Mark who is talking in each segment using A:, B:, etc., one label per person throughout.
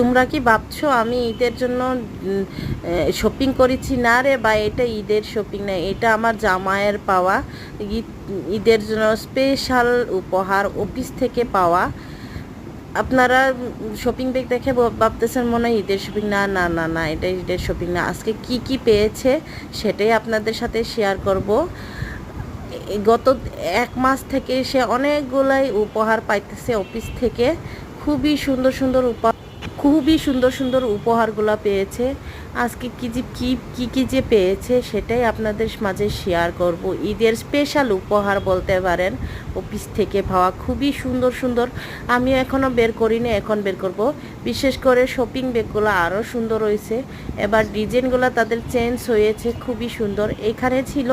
A: তোমরা কি ভাবছো আমি ঈদের জন্য শপিং করেছি? না রে, বা এটা ঈদের শপিং না, এটা আমার জামাইয়ের পাওয়া ঈদ ঈদের জন্য স্পেশাল উপহার, অফিস থেকে পাওয়া। আপনারা শপিং ব্যাগ দেখে ভাবতেছেন মনে হয় ঈদের শপিং। না না না না, এটা ঈদের শপিং না। আজকে কি কি পেয়েছে সেটাই আপনাদের সাথে শেয়ার করব। গত 1 মাস থেকে সে অনেকগুলাই উপহার পাইতেছে অফিস থেকে। খুবই সুন্দর সুন্দর খুবই সুন্দর সুন্দর উপহারগুলো পেয়েছে। আজকে কি যে পেয়েছে সেটাই আপনাদের মাঝে শেয়ার করব। ঈদের স্পেশাল উপহার বলতে পারেন, অফিস থেকে পাওয়া খুবই সুন্দর সুন্দর। আমিও এখনও বের করিনি, এখন বের করব। বিশেষ করে শপিং ব্যাগগুলো আরও সুন্দর হয়েছে। এবার ডিজাইনগুলো তাদের চেঞ্জ হয়েছে, খুবই সুন্দর। এখানে ছিল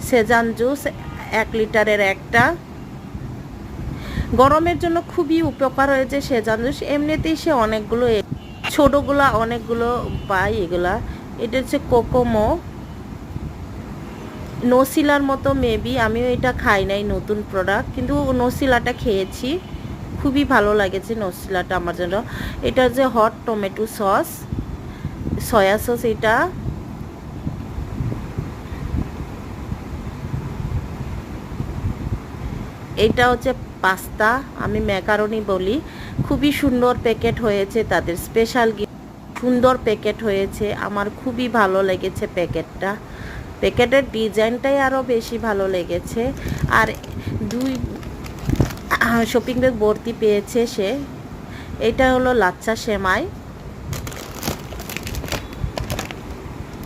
A: সেজান জুস 1 লিটারের একটা। গরমের জন্য খুবই উপকার হয়েছে সেজান জুস। এমনিতেই সে অনেকগুলো ছোটোগুলা অনেকগুলো পাই এগুলা। এটা হচ্ছে কোকোমো নসিলার মতো মেবি, আমিও এটা খাই নাই, নতুন প্রোডাক্ট, কিন্তু নসিলাটা খেয়েছি, খুবই ভালো লাগেছে নসিলাটা আমার জন্য। এটা হচ্ছে hot tomato sauce, soya sauce. এটা হচ্ছে পাস্তা, আমি ম্যাকারনি বলি। খুবই সুন্দর প্যাকেট হয়েছে, তাদের স্পেশাল সুন্দর প্যাকেট হয়েছে। আমার খুবই ভালো লেগেছে প্যাকেটটা, প্যাকেটের ডিজাইনটাই আরও বেশি ভালো লেগেছে। আর দুই শপিং ব্যাগ ভর্তি পেয়েছে সে। এটা হলো লাচ্চা সেমাই,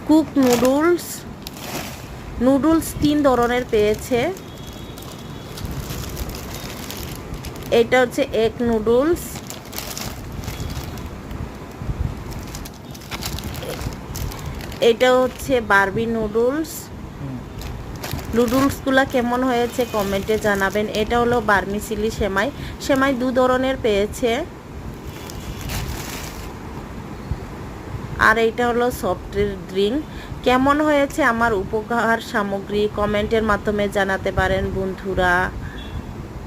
A: কুক নুডলস 3 ধরনের পেয়েছে। এটা হচ্ছে এগ নুডলস, এটা হচ্ছে বারবি নুডলসগুলো কেমন হয়েছে কমেন্টে জানাবেন। এটা হলো বার্মিসিলি সেমাই 2 ধরনের পেয়েছে। আর এইটা হলো সফট ড্রিঙ্ক। কেমন হয়েছে আমার উপহার সামগ্রী কমেন্টের মাধ্যমে জানাতে পারেন বন্ধুরা।